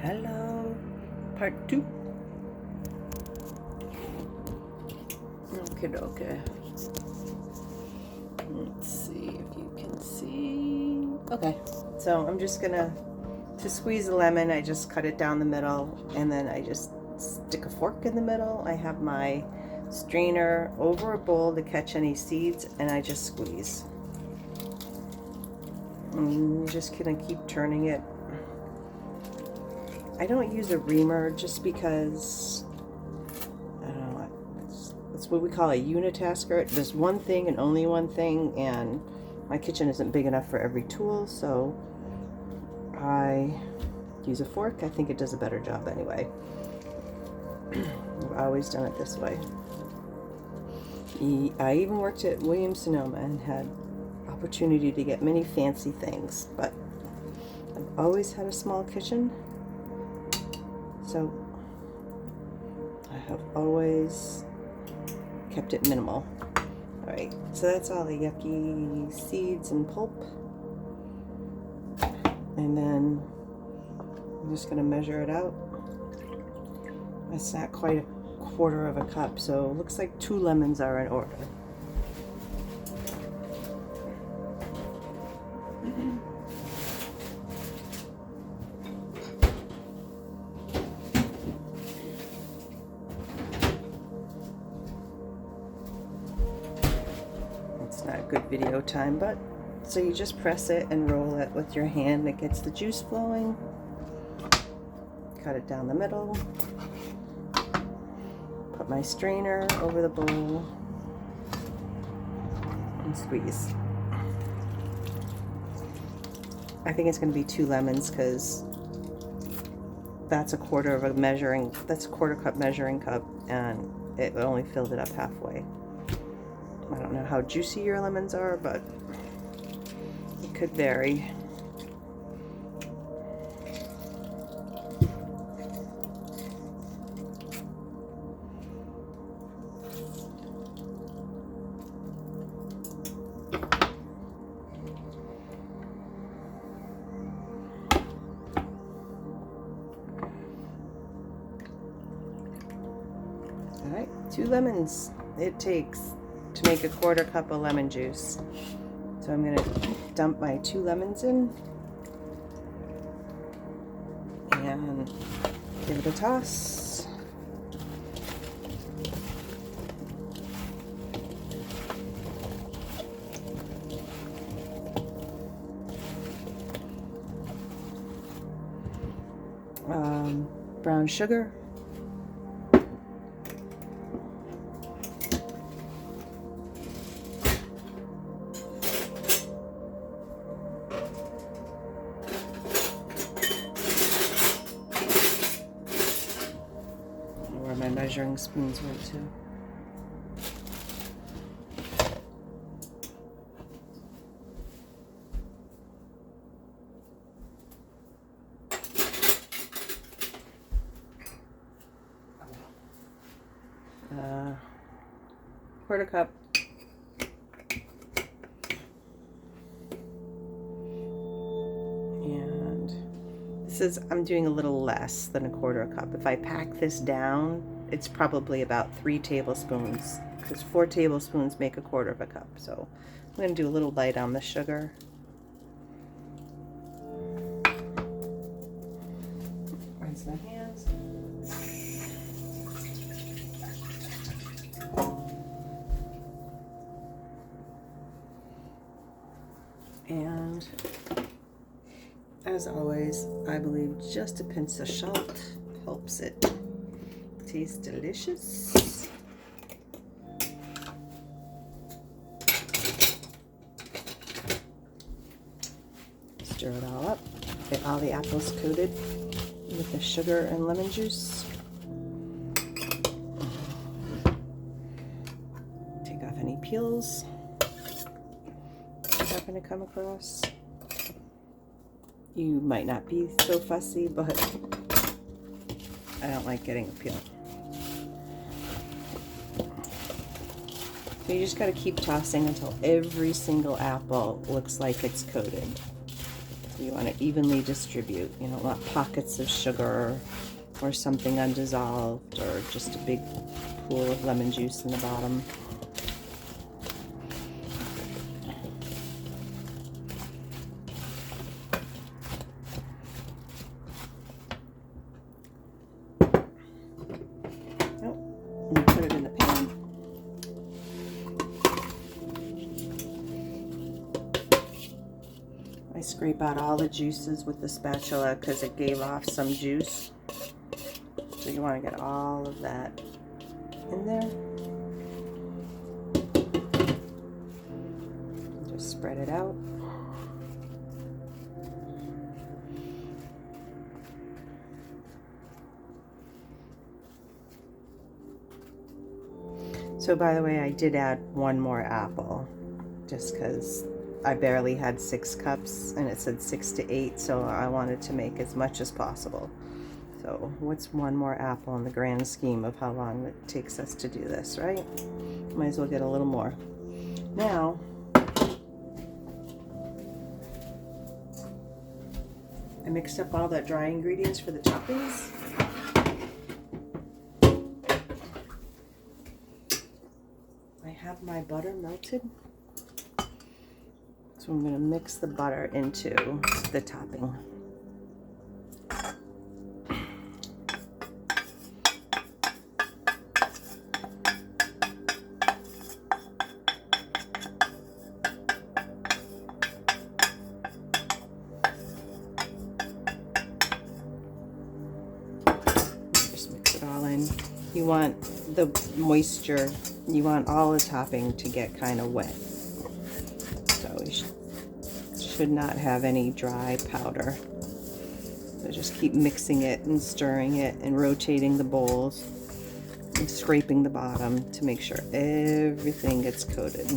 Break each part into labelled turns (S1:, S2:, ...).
S1: Hello, part 2. Okay. Let's see if you can see. Okay, so I'm just gonna, to squeeze a lemon, I just cut it down the middle and then I just stick a fork in the middle. I have my strainer over a bowl to catch any seeds and I just squeeze. I'm just gonna keep turning it. I don't use a reamer just because, I don't know, that's what we call a unitasker. There's one thing and only one thing, and my kitchen isn't big enough for every tool, so I use a fork. I think it does a better job anyway. I've always done it this way. I even worked at Williams-Sonoma and had opportunity to get many fancy things, but I've always had a small kitchen. So I have always kept it minimal. Alright, so that's all the yucky seeds and pulp. And then I'm just going to measure it out. It's not quite a quarter of a cup, so it looks like 2 lemons are in order. It's not good video time, but so you just press it and roll it with your hand. It gets the juice flowing. Cut it down the middle. Put my strainer over the bowl and squeeze. I think it's going to be 2 lemons because that's a quarter cup measuring cup, and it only filled it up halfway. I don't know how juicy your lemons are, but it could vary. All right, 2 lemons it takes to make a quarter cup of lemon juice. So I'm going to dump my 2 lemons in and give it a toss. Brown sugar. Where my measuring spoons went to. Quarter cup. And this is, I'm doing a little less than a quarter cup. If I pack this down, it's probably about 3 tablespoons, because 4 tablespoons make a quarter of a cup. So I'm going to do a little light on the sugar. Rinse my hands. And as always, I believe just a pinch of salt helps it taste delicious. Stir it all up. Get all the apples coated with the sugar and lemon juice. Take off any peels happen to come across. You might not be so fussy, but I don't like getting a peel. So you just got to keep tossing until every single apple looks like it's coated. So you want to evenly distribute. You don't want pockets of sugar or something undissolved or just a big pool of lemon juice in the bottom. And put it in the pan. I scrape out all the juices with the spatula because it gave off some juice. So you want to get all of that in there. Just spread it out. So by the way, I did add one more apple just because I barely had 6 cups and it said 6 to 8, so I wanted to make as much as possible. So what's one more apple in the grand scheme of how long it takes us to do this, right? Might as well get a little more. Now, I mixed up all the dry ingredients for the toppings. I have my butter melted. So I'm going to mix the butter into the topping. Just mix it all in. You want the moisture, you want all the topping to get kind of wet. So you should not have any dry powder. So just keep mixing it and stirring it and rotating the bowls and scraping the bottom to make sure everything gets coated.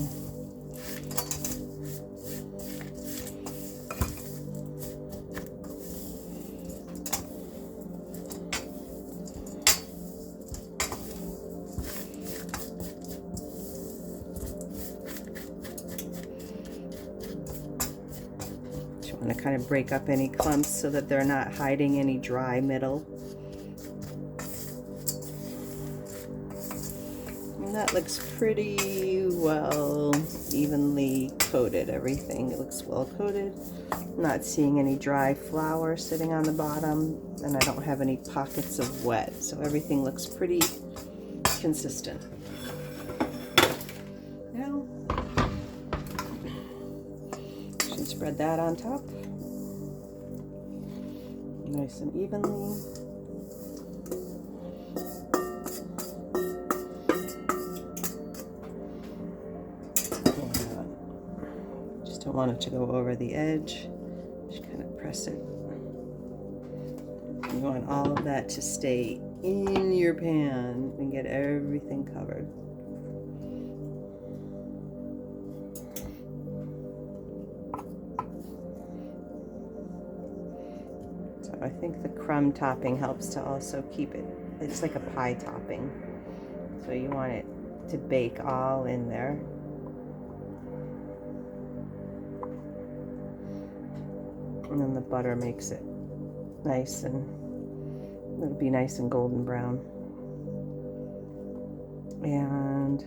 S1: Want to kind of break up any clumps so that they're not hiding any dry middle. And that looks pretty well evenly coated. Everything, it looks well coated. I'm not seeing any dry flour sitting on the bottom, and I don't have any pockets of wet, so everything looks pretty consistent. Now, spread that on top, nice and evenly. And just don't want it to go over the edge. Just kind of press it. You want all of that to stay in your pan and get everything covered. I think the crumb topping helps to also keep it, it's like a pie topping. So you want it to bake all in there. And then the butter makes it nice and it'll be nice and golden brown. And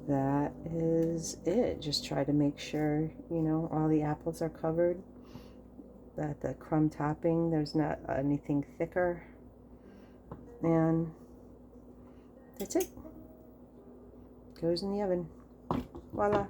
S1: that is it. Just try to make sure, you know, all the apples are covered. That the crumb topping, there's not anything thicker, and that's it. Goes in the oven. Voila.